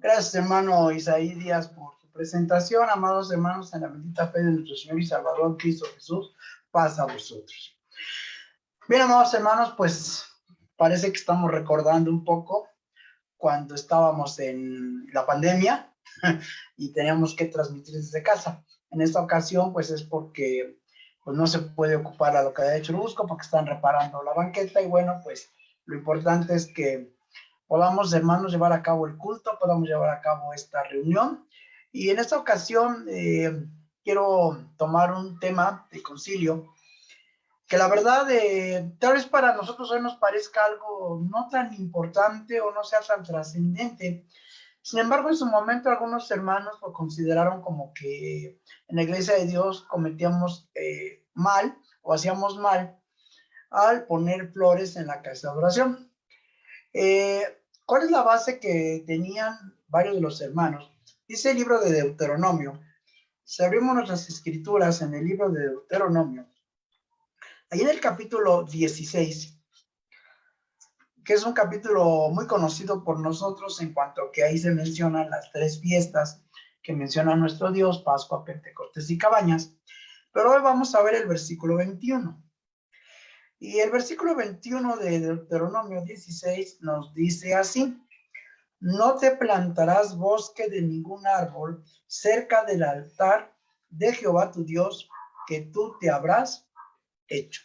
Gracias, hermano Isaí Díaz, por su presentación. Amados hermanos, en la bendita fe de nuestro Señor y Salvador Cristo Jesús, paz a vosotros. Bien, amados hermanos, pues parece que estamos recordando un poco cuando estábamos en la pandemia y teníamos que transmitir desde casa. En esta ocasión, pues es porque pues, no se puede ocupar la localidad de Churubusco porque están reparando la banqueta y bueno, pues lo importante es que podamos, hermanos, llevar a cabo el culto, podamos llevar a cabo esta reunión. Y en esta ocasión quiero tomar un tema de concilio que la verdad tal vez para nosotros hoy nos parezca algo no tan importante o no sea tan trascendente. Sin embargo, en su momento algunos hermanos lo consideraron como que en la iglesia de Dios cometíamos mal o hacíamos mal al poner flores en la casa de oración. ¿Cuál es la base que tenían varios de los hermanos? Dice el libro de Deuteronomio. Si abrimos nuestras escrituras en el libro de Deuteronomio, ahí en el capítulo 16, que es un capítulo muy conocido por nosotros en cuanto que ahí se mencionan las tres fiestas que menciona nuestro Dios, Pascua, Pentecostés y Cabañas. Pero hoy vamos a ver el versículo 21. Y el versículo 21 de Deuteronomio 16 nos dice así: no te plantarás bosque de ningún árbol cerca del altar de Jehová tu Dios, que tú te habrás hecho.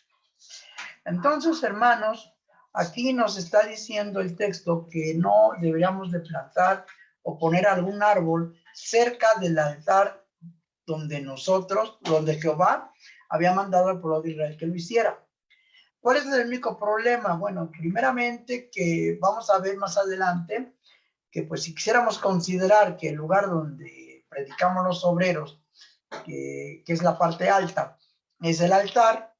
Entonces, hermanos, aquí nos está diciendo el texto que no deberíamos de plantar o poner algún árbol cerca del altar donde Jehová había mandado al pueblo de Israel que lo hiciera. ¿Cuál es el único problema? Bueno, primeramente que vamos a ver más adelante que pues si quisiéramos considerar que el lugar donde predicamos los obreros, que es la parte alta, es el altar,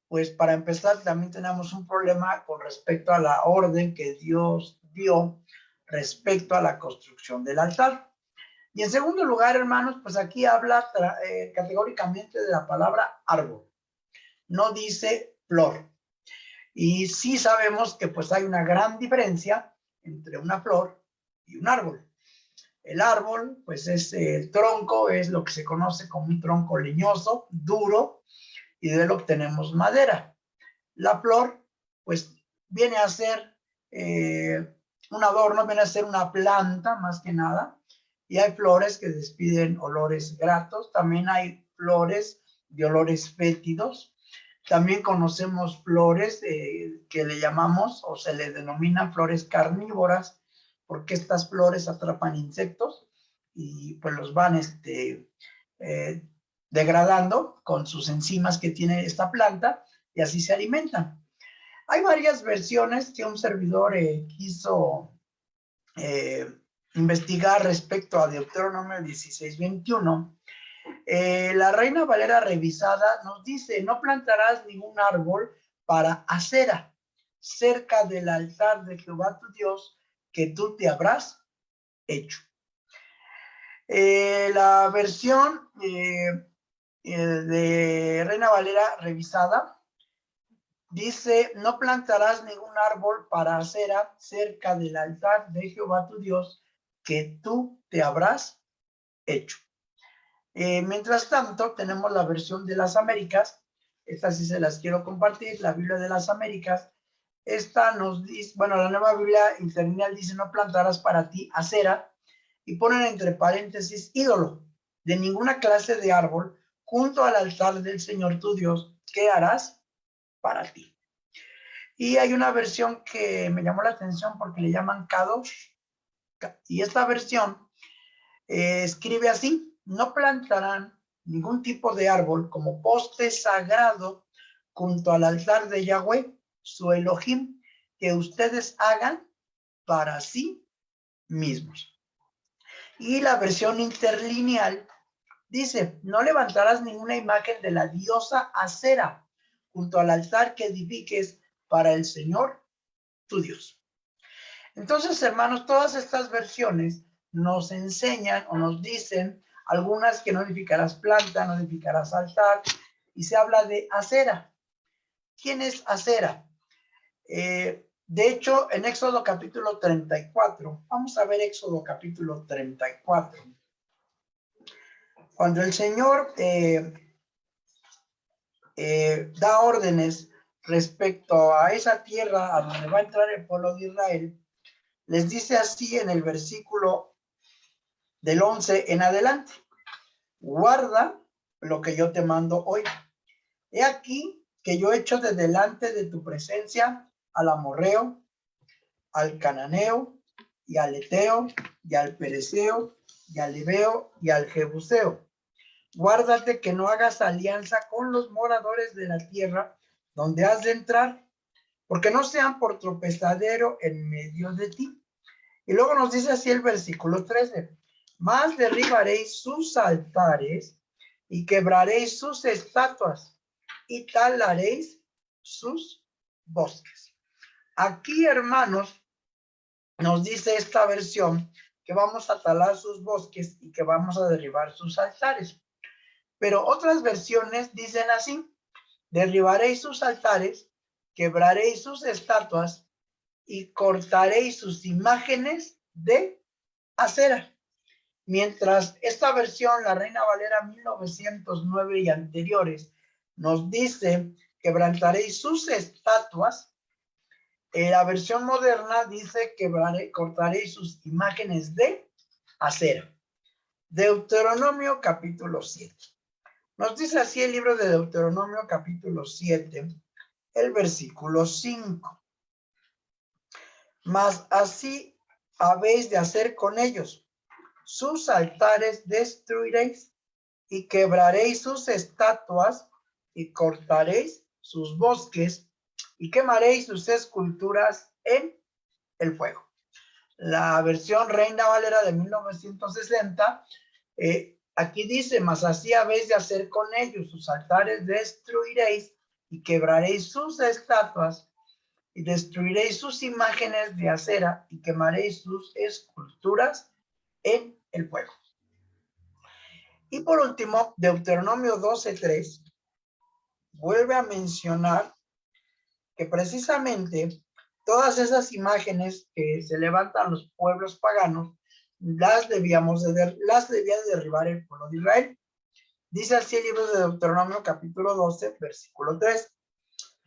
pues para empezar también tenemos un problema con respecto a la orden que Dios dio respecto a la construcción del altar. Y en segundo lugar, hermanos, pues aquí habla categóricamente de la palabra árbol, no dice flor. Y sí sabemos que pues hay una gran diferencia entre una flor y un árbol. El árbol, pues es el tronco, es lo que se conoce como un tronco leñoso, duro, y de él obtenemos madera. La flor, pues viene a ser un adorno, viene a ser una planta más que nada, y hay flores que despiden olores gratos, también hay flores de olores fétidos, también conocemos flores que le llamamos o se le denominan flores carnívoras, porque estas flores atrapan insectos y pues los van degradando con sus enzimas que tiene esta planta y así se alimentan. Hay varias versiones que un servidor quiso investigar respecto a Deuteronomio 16:21. La Reina Valera revisada nos dice: no plantarás ningún árbol para acera cerca del altar de Jehová tu Dios, que tú te habrás hecho. La versión de Reina Valera revisada dice: no plantarás ningún árbol para acera cerca del altar de Jehová tu Dios, que tú te habrás hecho. Mientras tanto, tenemos la versión de las Américas. Esta sí se las quiero compartir, la Biblia de las Américas. Esta nos dice, bueno, la Nueva Biblia Interlineal dice: no plantarás para ti acera, y ponen entre paréntesis ídolo, de ninguna clase de árbol, junto al altar del Señor tu Dios, ¿qué harás para ti? Y hay una versión que me llamó la atención porque le llaman Kadosh, y esta versión escribe así: no plantarán ningún tipo de árbol como poste sagrado junto al altar de Yahweh, su Elohim, que ustedes hagan para sí mismos. Y la versión interlineal dice: no levantarás ninguna imagen de la diosa Acera junto al altar que edifiques para el Señor tu Dios. Entonces, hermanos, todas estas versiones nos enseñan o nos dicen algunas que no edificarás planta, no edificarás altar, y se habla de acera. ¿Quién es acera? De hecho, en Éxodo capítulo 34, vamos a ver Éxodo capítulo 34. Cuando el Señor da órdenes respecto a esa tierra a donde va a entrar el pueblo de Israel, les dice así en el versículo del 11 en adelante: guarda lo que yo te mando hoy. He aquí que yo echo de delante de tu presencia al amorreo, al cananeo, y al eteo, y al pereceo, y al heveo, y al jebuseo. Guárdate que no hagas alianza con los moradores de la tierra donde has de entrar, porque no sean por tropezadero en medio de ti. Y luego nos dice así el versículo 13: más derribaréis sus altares y quebraréis sus estatuas y talaréis sus bosques. Aquí, hermanos, nos dice esta versión que vamos a talar sus bosques y que vamos a derribar sus altares. Pero otras versiones dicen así: derribaréis sus altares, quebraréis sus estatuas y cortaréis sus imágenes de acera. Mientras esta versión, la Reina Valera 1909 y anteriores, nos dice quebrantaréis sus estatuas, la versión moderna dice cortaréis sus imágenes de acera. Deuteronomio capítulo 7. Nos dice así el libro de Deuteronomio capítulo 7, el versículo 5. Mas así habéis de hacer con ellos: sus altares destruiréis y quebraréis sus estatuas y cortaréis sus bosques y quemaréis sus esculturas en el fuego. La versión Reina Valera de 1960, aquí dice: mas así habéis de hacer con ellos: sus altares destruiréis y quebraréis sus estatuas y destruiréis sus imágenes de acera y quemaréis sus esculturas en el fuego. Y por último, Deuteronomio 12:3 vuelve a mencionar que precisamente todas esas imágenes que se levantan los pueblos paganos las debía de derribar el pueblo de Israel. Dice así el libro de Deuteronomio capítulo 12, versículo 3: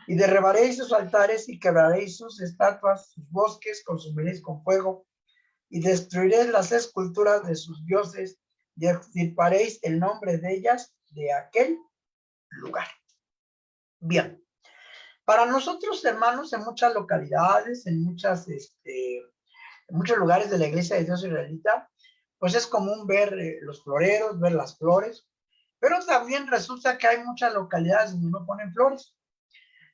y derribaréis sus altares y quebraréis sus estatuas, sus bosques consumiréis con fuego, y destruiréis las esculturas de sus dioses, y extirparéis el nombre de ellas de aquel lugar. Bien, para nosotros, hermanos, en muchas localidades, en muchos lugares de la Iglesia de Dios Israelita, pues es común ver los floreros, ver las flores, pero también resulta que hay muchas localidades donde no ponen flores.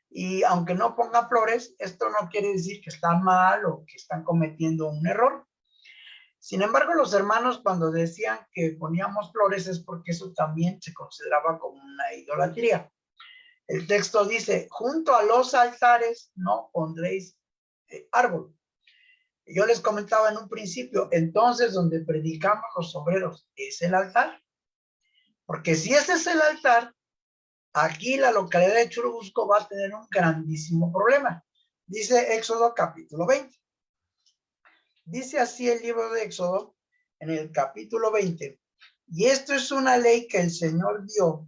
Y aunque no pongan flores, esto no quiere decir que están mal o que están cometiendo un error. Sin embargo, los hermanos, cuando decían que poníamos flores, es porque eso también se consideraba como una idolatría. El texto dice: junto a los altares no pondréis árbol. Yo les comentaba en un principio, entonces donde predicamos los obreros es el altar. Porque si ese es el altar, aquí la localidad de Churubusco va a tener un grandísimo problema. Dice Éxodo capítulo 20. Dice así el libro de Éxodo en el capítulo 20: y esto es una ley que el Señor dio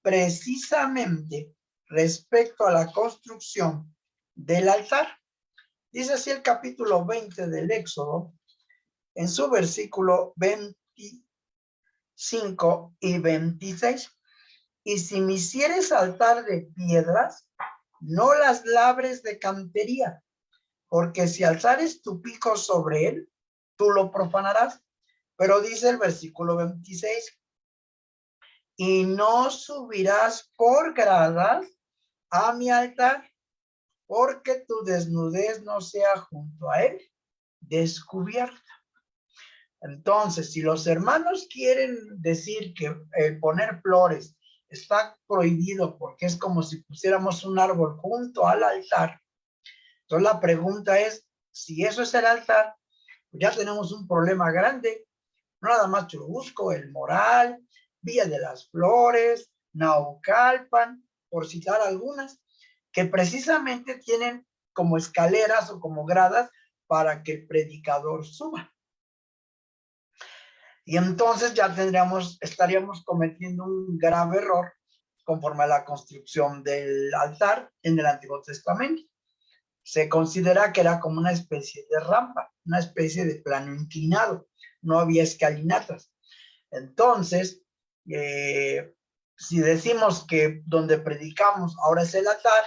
precisamente respecto a la construcción del altar. Dice así el capítulo 20 del Éxodo en su versículo 25 y 26: y si me hicieres altar de piedras, no las labres de cantería, porque si alzares tu pico sobre él, tú lo profanarás. Pero dice el versículo 26: y no subirás por gradas a mi altar, porque tu desnudez no sea junto a él descubierta. Entonces, si los hermanos quieren decir que poner flores está prohibido porque es como si pusiéramos un árbol junto al altar, entonces la pregunta es: si eso es el altar, pues ya tenemos un problema grande. No nada más Churubusco, El Moral, Villa de las Flores, Naucalpan, por citar algunas, que precisamente tienen como escaleras o como gradas para que el predicador suba. Y entonces ya estaríamos cometiendo un grave error conforme a la construcción del altar en el Antiguo Testamento. Se considera que era como una especie de rampa, una especie de plano inclinado, no había escalinatas. Entonces, si decimos que donde predicamos ahora es el altar,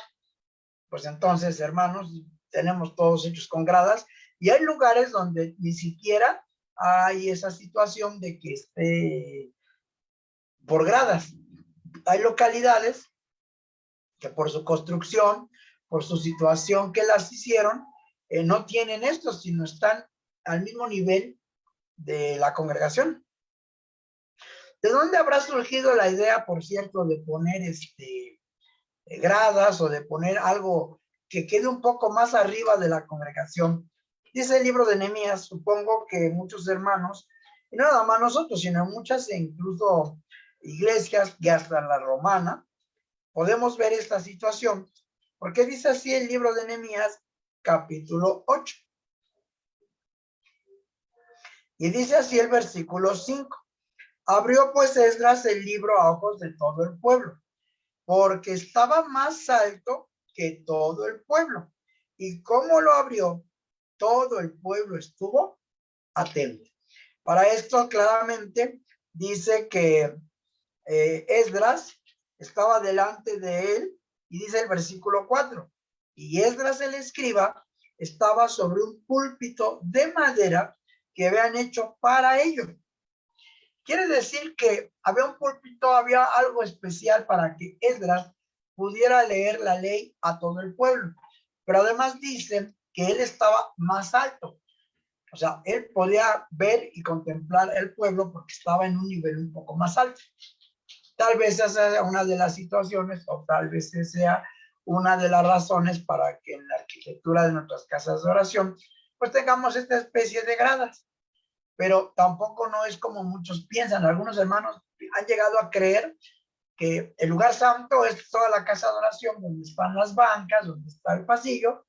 pues entonces, hermanos, tenemos todos hechos con gradas, y hay lugares donde ni siquiera hay esa situación de que esté por gradas. Hay localidades que por su construcción, por su situación que las hicieron, no tienen esto, sino están al mismo nivel de la congregación. ¿De dónde habrá surgido la idea, por cierto, de poner gradas o de poner algo que quede un poco más arriba de la congregación? Dice el libro de Nehemías, supongo que muchos hermanos, y no nada más nosotros, sino muchas incluso iglesias, que hasta en la romana, podemos ver esta situación, porque dice así el libro de Nehemías, capítulo 8. Y dice así el versículo 5. Abrió pues Esdras el libro a ojos de todo el pueblo, porque estaba más alto que todo el pueblo. Y como lo abrió, todo el pueblo estuvo atento. Para esto claramente dice que Esdras estaba delante de él, y dice el versículo 4, y Esdras el escriba estaba sobre un púlpito de madera que habían hecho para ello. Quiere decir que había un púlpito, había algo especial para que Esdras pudiera leer la ley a todo el pueblo. Pero además dice que él estaba más alto. O sea, él podía ver y contemplar el pueblo porque estaba en un nivel un poco más alto. Tal vez esa sea una de las situaciones, o tal vez sea una de las razones para que en la arquitectura de nuestras casas de oración, pues tengamos esta especie de gradas. Pero tampoco no es como muchos piensan. Algunos hermanos han llegado a creer que el lugar santo es toda la casa de oración, donde están las bancas, donde está el pasillo,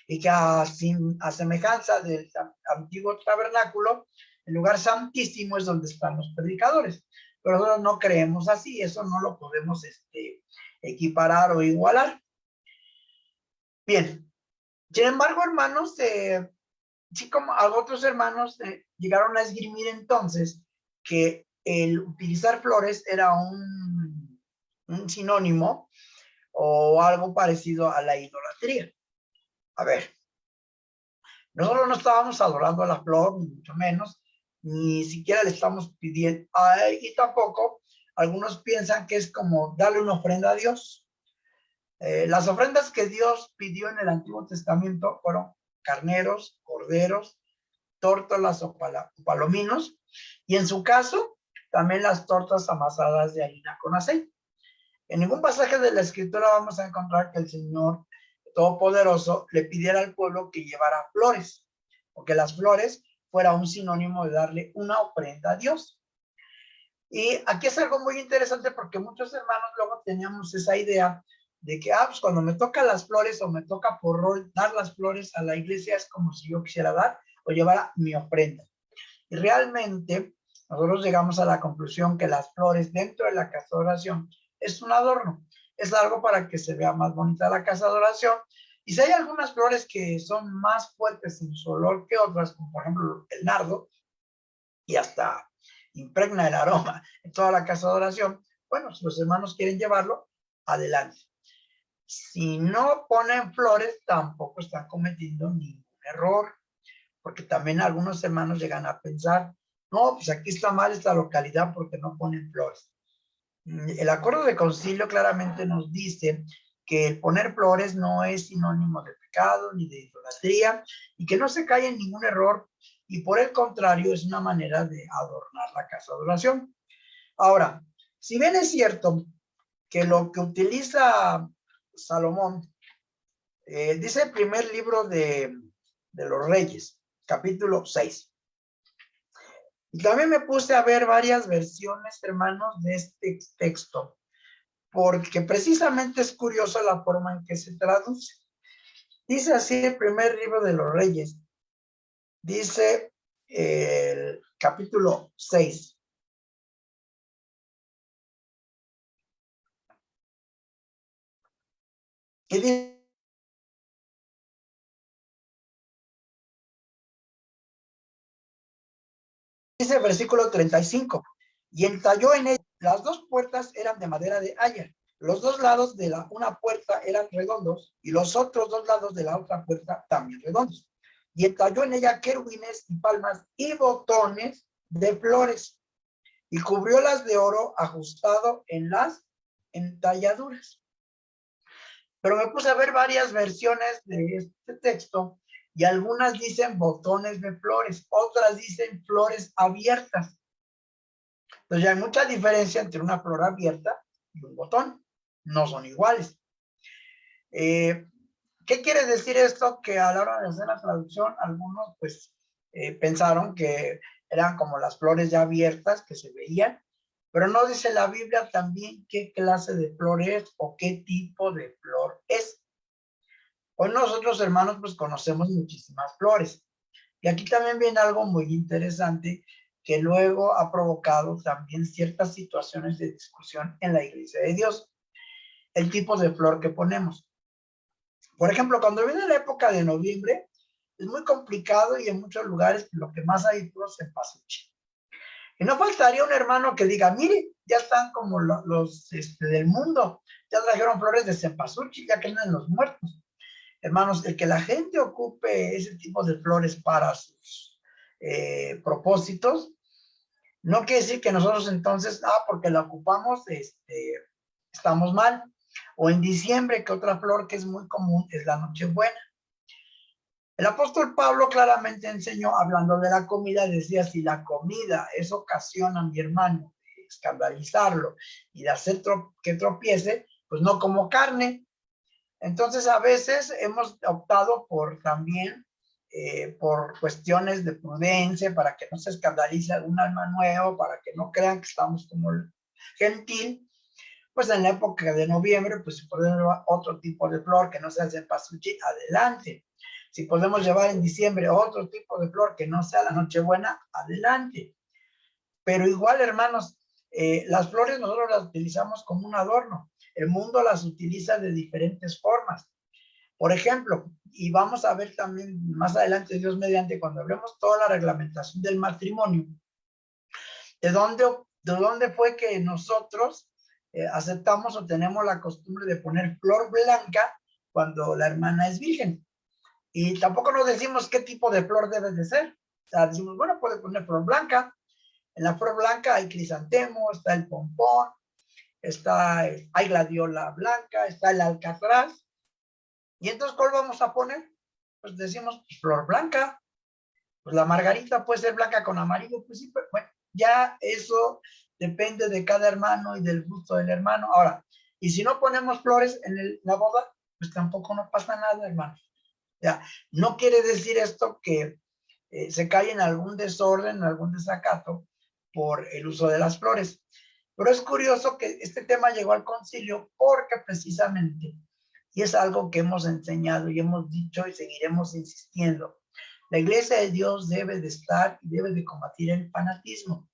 y que a semejanza del antiguo tabernáculo, el lugar santísimo es donde están los predicadores. Pero nosotros no creemos así, eso no lo podemos equiparar o igualar. Bien, sin embargo, hermanos, sí, como a otros hermanos llegaron a esgrimir entonces que el utilizar flores era un sinónimo o algo parecido a la idolatría. A ver, nosotros no estábamos adorando a la flor, ni mucho menos, ni siquiera le estamos pidiendo, y tampoco algunos piensan que es como darle una ofrenda a Dios. Las ofrendas que Dios pidió en el Antiguo Testamento fueron carneros, corderos, tórtolas o palominos, y en su caso, también las tortas amasadas de harina con aceite. En ningún pasaje de la Escritura vamos a encontrar que el Señor Todopoderoso le pidiera al pueblo que llevara flores, o que las flores fuera un sinónimo de darle una ofrenda a Dios. Y aquí es algo muy interesante porque muchos hermanos luego teníamos esa idea de que, pues cuando me toca las flores o me toca por rol dar las flores a la iglesia es como si yo quisiera dar o llevar mi ofrenda. Y realmente nosotros llegamos a la conclusión que las flores dentro de la casa de oración es un adorno, es algo para que se vea más bonita la casa de oración. Y si hay algunas flores que son más fuertes en su olor que otras, como por ejemplo el nardo, y hasta impregna el aroma en toda la casa de oración, bueno, si los hermanos quieren llevarlo, adelante. Si no ponen flores, tampoco están cometiendo ningún error, porque también algunos hermanos llegan a pensar, no, pues aquí está mal esta localidad porque no ponen flores. El acuerdo de concilio claramente nos dice que el poner flores no es sinónimo de pecado ni de idolatría y que no se cae en ningún error, y por el contrario es una manera de adornar la casa de oración. Ahora, si bien es cierto que lo que utiliza Salomón, dice el primer libro de los Reyes, capítulo 6. Y también me puse a ver varias versiones, hermanos, de este texto, porque precisamente es curiosa la forma en que se traduce. Dice así el primer libro de los Reyes. Dice el capítulo 6. Y dice el versículo 35. Y entalló en ella. Las dos puertas eran de madera de haya. Los dos lados de una puerta eran redondos y los otros dos lados de la otra puerta también redondos. Y entalló en ella querubines y palmas y botones de flores. Y cubriólas de oro ajustado en las entalladuras. Pero me puse a ver varias versiones de este texto y algunas dicen botones de flores, otras dicen flores abiertas. Entonces ya hay mucha diferencia entre una flor abierta y un botón. No son iguales. ¿Qué quiere decir esto? Que a la hora de hacer la traducción, algunos pues pensaron que eran como las flores ya abiertas que se veían, pero no dice la Biblia también qué clase de flor es o qué tipo de flor es. Hoy nosotros, hermanos, pues conocemos muchísimas flores. Y aquí también viene algo muy interesante que luego ha provocado también ciertas situaciones de discusión en la Iglesia de Dios. El tipo de flor que ponemos. Por ejemplo, cuando viene la época de noviembre, es muy complicado y en muchos lugares lo que más hay es cempasúchil. Y no faltaría un hermano que diga, mire, ya están como los del mundo, ya trajeron flores de cempasúchil, ya creen en los muertos. Hermanos, el que la gente ocupe ese tipo de flores para sus propósitos, no quiere decir que nosotros entonces, porque la ocupamos, estamos mal. O en diciembre, que otra flor que es muy común es la Nochebuena. El apóstol Pablo claramente enseñó, hablando de la comida, decía, si la comida es ocasión a mi hermano de escandalizarlo y de hacer que tropiece, pues no como carne. Entonces, a veces hemos optado por también, por cuestiones de prudencia, para que no se escandalice algún alma nuevo, para que no crean que estamos como gentil, pues en la época de noviembre, pues si podemos llevar otro tipo de flor que no sea cempasúchil, adelante. Si podemos llevar en diciembre otro tipo de flor que no sea la Nochebuena, adelante. Pero igual, hermanos, las flores nosotros las utilizamos como un adorno. El mundo las utiliza de diferentes formas. Por ejemplo, y vamos a ver también más adelante, Dios mediante, cuando hablemos toda la reglamentación del matrimonio, ¿de dónde fue que nosotros aceptamos o tenemos la costumbre de poner flor blanca cuando la hermana es virgen? Y tampoco nos decimos qué tipo de flor debe de ser. O sea, decimos, bueno, puede poner flor blanca. En la flor blanca hay crisantemo, está el pompón, hay gladiola blanca, está el alcatraz. Y entonces, ¿cuál vamos a poner? Pues decimos, pues, flor blanca. Pues la margarita puede ser blanca con amarillo, pues sí, pero bueno, ya eso depende de cada hermano y del gusto del hermano. Ahora, y si no ponemos flores en la boda, pues tampoco no pasa nada, hermano. Ya, no quiere decir esto que se cae en algún desorden, en algún desacato por el uso de las flores. Pero es curioso que este tema llegó al concilio porque precisamente, y es algo que hemos enseñado y hemos dicho y seguiremos insistiendo, la iglesia de Dios debe de estar y debe de combatir el fanatismo.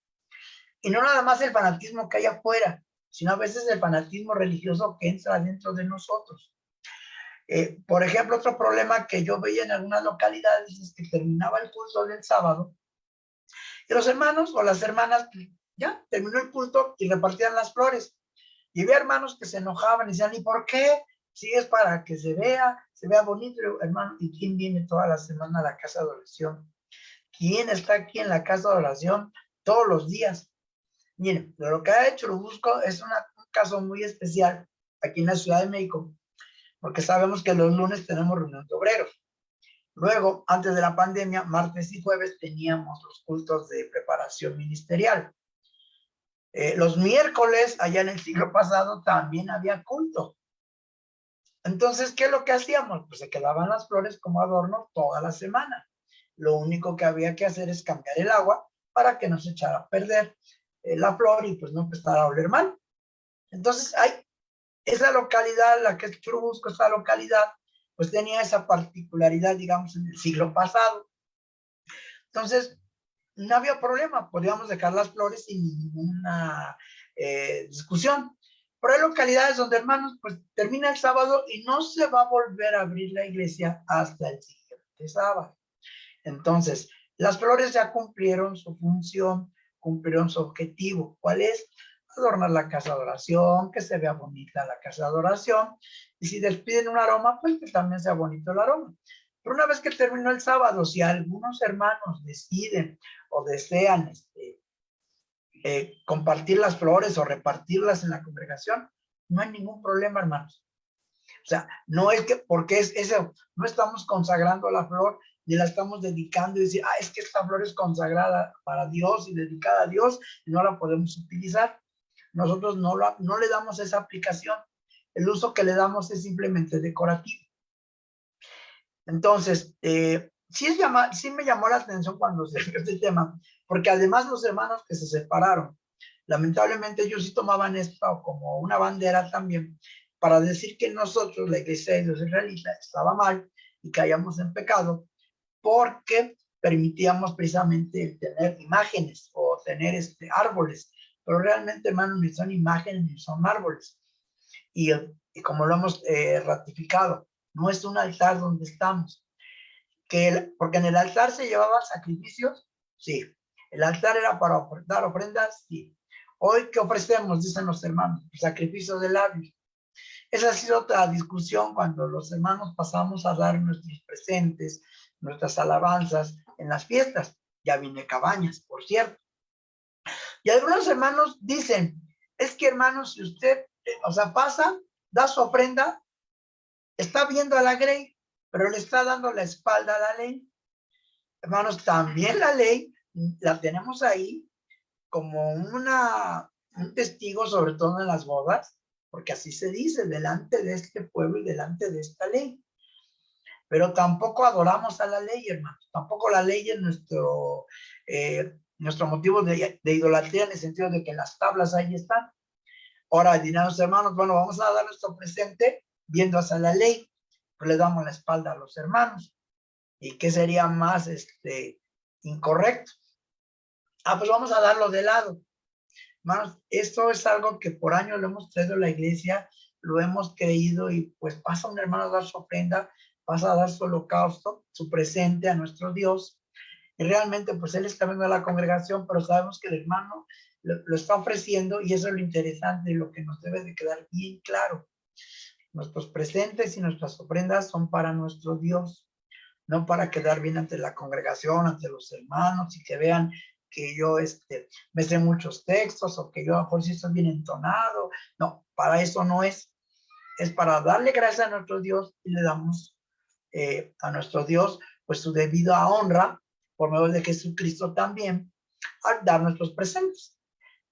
Y no nada más el fanatismo que hay afuera, sino a veces el fanatismo religioso que entra dentro de nosotros. Por ejemplo, otro problema que yo veía en algunas localidades es que terminaba el culto del sábado y los hermanos o las hermanas, ya terminó el culto y repartían las flores. Y había hermanos que se enojaban y decían, ¿y por qué? Si es para que se vea bonito, hermano. ¿Y quién viene toda la semana a la casa de oración? ¿Quién está aquí en la casa de oración todos los días? Miren, lo que ha hecho Churubusco es un caso muy especial aquí en la Ciudad de México, porque sabemos que los lunes tenemos reunión de obreros. Luego, antes de la pandemia, martes y jueves teníamos los cultos de preparación ministerial. Los miércoles, allá en el siglo pasado, también había culto. Entonces, ¿qué es lo que hacíamos? Pues se quedaban las flores como adorno toda la semana. Lo único que había que hacer es cambiar el agua para que no se echara a perder la flor y pues no empezara a oler mal. Entonces, hay esa localidad, la que es Churubusco, esa localidad, pues tenía esa particularidad, digamos, en el siglo pasado. Entonces, no había problema, podíamos dejar las flores sin ninguna discusión. Pero hay localidades donde, hermanos, pues termina el sábado y no se va a volver a abrir la iglesia hasta el siguiente sábado. Entonces, las flores ya cumplieron su función, cumplieron su objetivo. ¿Cuál es? Adornar la casa de oración, que se vea bonita la casa de oración. Y si despiden un aroma, pues que también sea bonito el aroma. Pero una vez que terminó el sábado, si algunos hermanos deciden o desean compartir las flores o repartirlas en la congregación, no hay ningún problema, hermanos. O sea, no es que, porque es eso, no estamos consagrando la flor, ni la estamos dedicando y decir, es que esta flor es consagrada para Dios y dedicada a Dios y no la podemos utilizar. Nosotros no le damos esa aplicación. El uso que le damos es simplemente decorativo. Entonces, sí me llamó la atención cuando se dio este tema, porque además los hermanos que se separaron, lamentablemente ellos sí tomaban esto como una bandera también, para decir que nosotros, la iglesia de Dios israelita, estaba mal y caíamos en pecado, porque permitíamos precisamente tener imágenes o tener árboles, pero realmente, hermanos, ni son imágenes ni son árboles. Y como lo hemos ratificado, no es un altar donde estamos. Porque en el altar se llevaban sacrificios, sí. El altar era para dar ofrendas, sí. Hoy, ¿qué ofrecemos? Dicen los hermanos, sacrificio de labios. Esa ha sido otra discusión cuando los hermanos pasamos a dar nuestros presentes, nuestras alabanzas en las fiestas. Ya viene Cabañas, por cierto. Y algunos hermanos dicen, es que hermanos, si usted, pasa, da su ofrenda, está viendo a la grey, pero le está dando la espalda a la ley. Hermanos, también la ley la tenemos ahí como un testigo, sobre todo en las bodas, porque así se dice, delante de este pueblo y delante de esta ley. Pero tampoco adoramos a la ley, hermanos. Tampoco la ley es nuestro motivo de idolatría, en el sentido de que las tablas ahí están. Ahora dirán los hermanos, bueno, vamos a dar nuestro presente viendo hacia la ley, pero le damos la espalda a los hermanos. ¿Y qué sería más incorrecto? Pues vamos a darlo de lado. Hermanos, esto es algo que por años lo hemos traído a la iglesia, lo hemos creído y pues pasa un hermano a dar su ofrenda, pasa a dar su holocausto, su presente a nuestro Dios. Y realmente pues él está viendo a la congregación, pero sabemos que el hermano lo está ofreciendo y eso es lo interesante y lo que nos debe de quedar bien claro. Nuestros presentes y nuestras ofrendas son para nuestro Dios, no para quedar bien ante la congregación, ante los hermanos y que vean que yo me sé muchos textos o que yo a lo mejor sí estoy bien entonado. No, para eso no es. Es para darle gracias a nuestro Dios y le damos a nuestro Dios pues su debida honra por medio de Jesucristo también al dar nuestros presentes.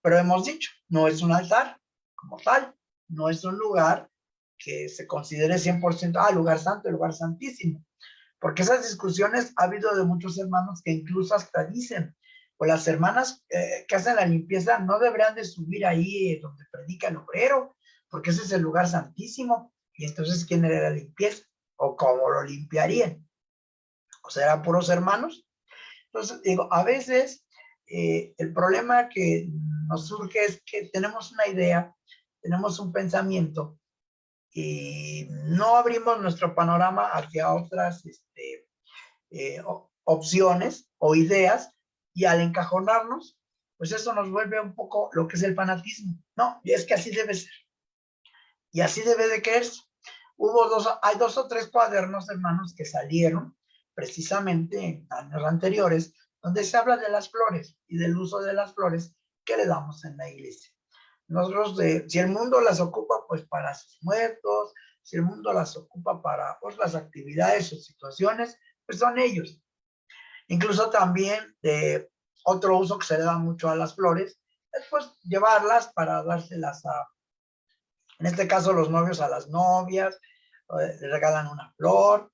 Pero hemos dicho, no es un altar como tal, no es un lugar que se considere 100%, lugar santo, lugar santísimo. Porque esas discusiones ha habido de muchos hermanos que incluso hasta dicen, pues las hermanas que hacen la limpieza no deberían de subir ahí donde predica el obrero, porque ese es el lugar santísimo. Y entonces, ¿quién haría la limpieza? ¿O cómo lo limpiarían? ¿O serán puros hermanos? Entonces, digo, a veces el problema que nos surge es que tenemos una idea, tenemos un pensamiento y no abrimos nuestro panorama hacia otras opciones o ideas, y al encajonarnos, pues eso nos vuelve un poco lo que es el fanatismo. No, y es que así debe ser. Y así debe de quererse. Hay 2 o 3 cuadernos, hermanos, que salieron precisamente en años anteriores, donde se habla de las flores y del uso de las flores que le damos en la iglesia. Nosotros, si el mundo las ocupa, pues para sus muertos, si el mundo las ocupa para otras actividades o situaciones, pues son ellos. Incluso también otro uso que se le da mucho a las flores es pues llevarlas para dárselas en este caso los novios a las novias, le regalan una flor,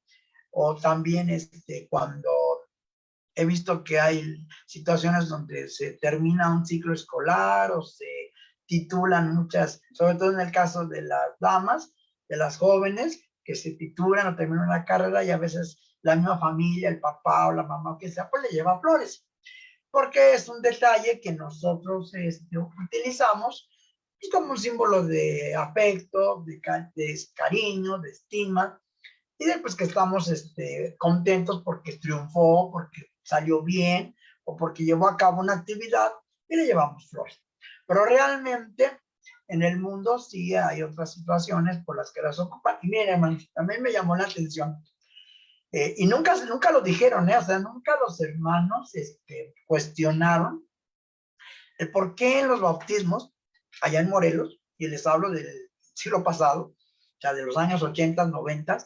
o también cuando he visto que hay situaciones donde se termina un ciclo escolar o se titulan muchas, sobre todo en el caso de las damas, de las jóvenes, que se titulan o terminan una carrera y a veces la misma familia, el papá o la mamá o quien sea, pues le lleva flores, porque es un detalle que nosotros utilizamos pues, como un símbolo de afecto, de cariño, de estima, y después que estamos contentos porque triunfó, porque salió bien, o porque llevó a cabo una actividad y le llevamos flores. Pero realmente en el mundo sí hay otras situaciones por las que las ocupan. Y miren, hermanos, también me llamó la atención. Y nunca lo dijeron, o sea, nunca los hermanos cuestionaron el por qué en los bautismos, allá en Morelos, y les hablo del siglo pasado, o sea, de los años 80, 90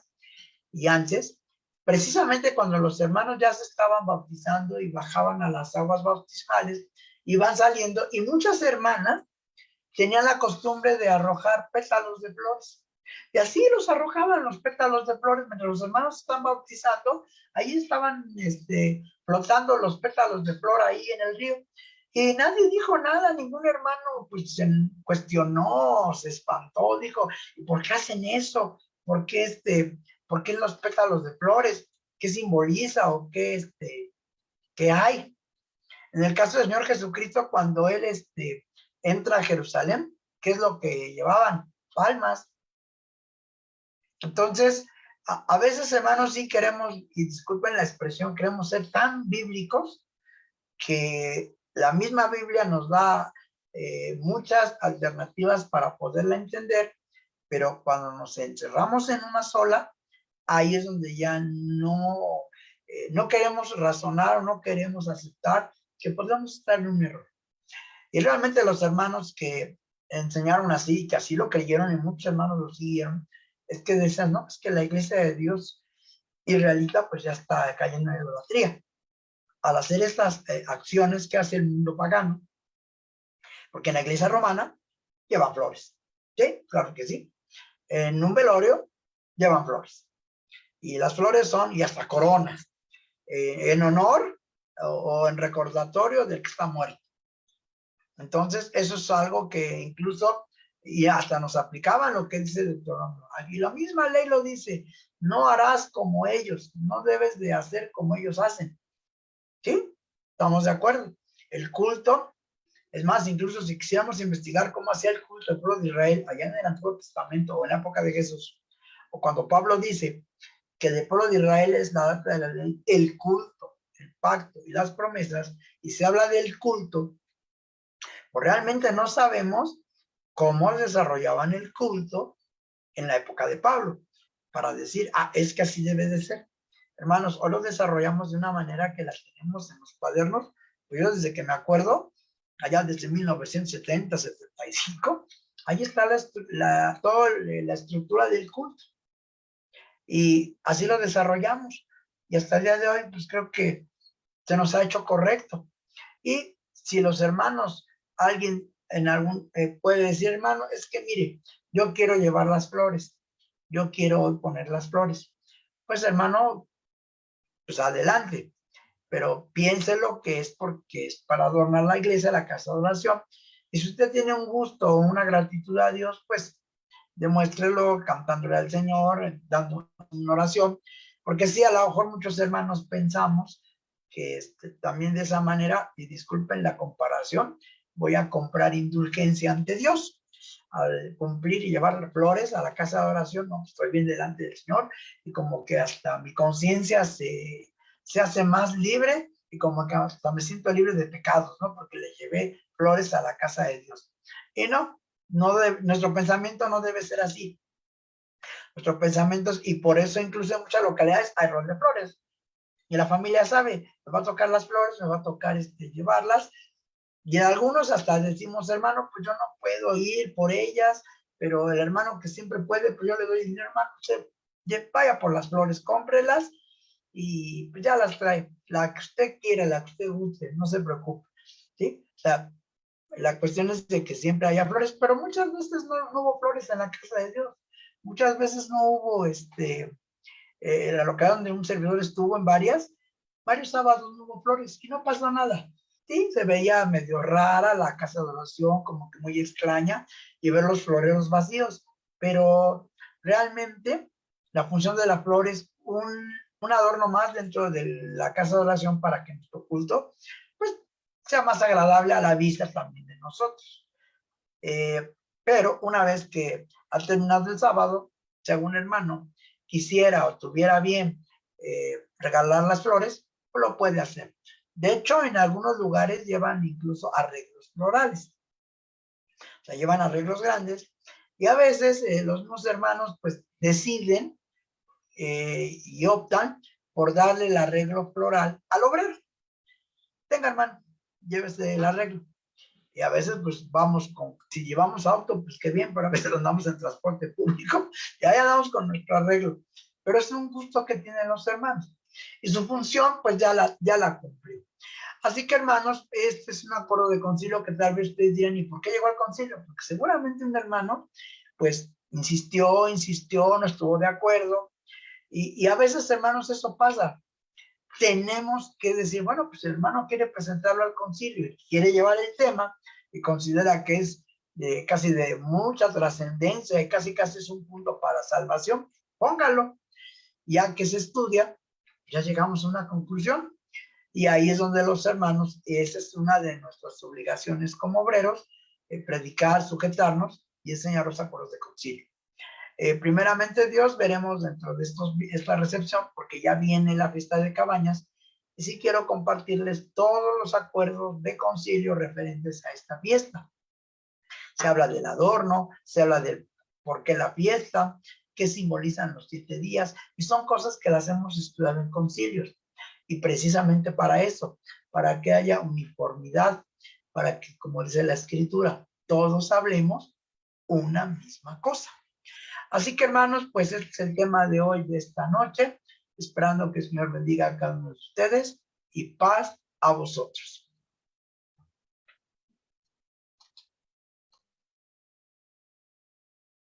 y antes, precisamente cuando los hermanos ya se estaban bautizando y bajaban a las aguas bautismales, iban saliendo, y muchas hermanas tenían la costumbre de arrojar pétalos de flores. Y así los arrojaban los pétalos de flores mientras los hermanos estaban bautizando. Ahí estaban flotando los pétalos de flor ahí en el río. Y nadie dijo nada, ningún hermano pues se cuestionó, se espantó, dijo, ¿y por qué hacen eso? ¿Por qué los pétalos de flores? ¿Qué simboliza o qué hay? En el caso del Señor Jesucristo, cuando Él entra a Jerusalén, ¿qué es lo que llevaban? Palmas. Entonces, a veces, hermanos, sí queremos, y disculpen la expresión, queremos ser tan bíblicos que la misma Biblia nos da muchas alternativas para poderla entender, pero cuando nos encerramos en una sola, ahí es donde ya no queremos razonar o no queremos aceptar que podemos estar en un error. Y realmente los hermanos que enseñaron así, que así lo creyeron y muchos hermanos lo siguieron, es que decían, no, es que la iglesia de Dios israelita pues ya está cayendo en idolatría. Al hacer estas acciones que hace el mundo pagano, porque en la iglesia romana llevan flores, ¿sí? Claro que sí. En un velorio llevan flores. Y las flores son, y hasta coronas, en honor o en recordatorio del que está muerto. Entonces, eso es algo que incluso, y hasta nos aplicaban lo que dice Deuteronomio. Y la misma ley lo dice, no harás como ellos, no debes de hacer como ellos hacen. ¿Sí? ¿Estamos de acuerdo? El culto, es más, incluso si quisiéramos investigar cómo hacía el culto del pueblo de Israel allá en el Antiguo Testamento o en la época de Jesús, o cuando Pablo dice que del pueblo de Israel es la data de la ley, el culto, el pacto y las promesas, y se habla del culto, pues realmente no sabemos cómo desarrollaban el culto en la época de Pablo, para decir, es que así debe de ser. Hermanos, hoy lo desarrollamos de una manera que las tenemos en los cuadernos, pues yo desde que me acuerdo, allá desde 1970, 75, ahí está toda la estructura del culto. Y así lo desarrollamos. Y hasta el día de hoy, pues creo que se nos ha hecho correcto. Y si los hermanos, alguien en algún, puede decir, hermano, es que mire, yo quiero llevar las flores, yo quiero poner las flores. Pues hermano, pues adelante, pero piénselo que es porque es para adornar la iglesia, la casa de oración. Y si usted tiene un gusto o una gratitud a Dios, pues demuéstrelo cantándole al Señor, dando una oración, porque sí, a lo mejor muchos hermanos pensamos que también de esa manera, y disculpen la comparación, voy a comprar indulgencia ante Dios. Al cumplir y llevar flores a la casa de oración, no, estoy bien delante del Señor y como que hasta mi conciencia se hace más libre y como que hasta me siento libre de pecados, ¿no? Porque le llevé flores a la casa de Dios. Y nuestro pensamiento no debe ser así. Nuestros pensamientos, y por eso incluso en muchas localidades hay rol de flores. Y la familia sabe, me va a tocar las flores, me va a tocar llevarlas. Y en algunos hasta decimos, hermano, pues yo no puedo ir por ellas, pero el hermano que siempre puede, pues yo le doy dinero, hermano, usted vaya por las flores, cómprelas y pues ya las trae. La que usted quiera, la que usted guste, no se preocupe. ¿Sí? O sea, la cuestión es de que siempre haya flores, pero muchas veces no hubo flores en la casa de Dios. Muchas veces no hubo, la localidad donde un servidor estuvo en varios sábados no hubo flores y no pasó nada. Sí, se veía medio rara la casa de oración, como que muy extraña, y ver los floreros vacíos, pero realmente La función de la flor es un adorno más dentro de la casa de oración para que nuestro culto pues, sea más agradable a la vista también de nosotros. Pero una vez que al terminar el sábado, si algún hermano quisiera o tuviera bien regalar las flores, pues lo puede hacer. De hecho, en algunos lugares llevan incluso arreglos florales. O sea, llevan arreglos grandes y a veces los mismos hermanos pues deciden y optan por darle el arreglo floral al obrero. Tenga, hermano, llévese el arreglo. Y a veces pues vamos si llevamos auto, pues qué bien, pero a veces andamos en transporte público y ahí andamos con nuestro arreglo. Pero es un gusto que tienen los hermanos. Y su función pues ya la cumplió. Así que hermanos, este es un acuerdo de concilio que tal vez ustedes dirán, ¿y por qué llegó al concilio? Porque seguramente un hermano pues insistió, no estuvo de acuerdo. Y a veces, hermanos, eso pasa. Tenemos que decir, bueno, pues el hermano quiere presentarlo al concilio y quiere llevar el tema y considera que es casi de mucha trascendencia y casi es un punto para salvación, póngalo. Ya que se estudia, ya llegamos a una conclusión. Y ahí es donde los hermanos, esa es una de nuestras obligaciones como obreros, predicar, sujetarnos y enseñar los acuerdos de concilio. Primeramente Dios, veremos dentro de esta recepción, porque ya viene la fiesta de Cabañas, y sí quiero compartirles todos los acuerdos de concilio referentes a esta fiesta. Se habla del adorno, se habla del por qué la fiesta, qué simbolizan los 7 días, y son cosas que las hemos estudiado en concilios. Y precisamente para eso, para que haya uniformidad, para que, como dice la Escritura, todos hablemos una misma cosa. Así que hermanos, pues este es el tema de hoy, de esta noche, esperando que el Señor bendiga a cada uno de ustedes y paz a vosotros.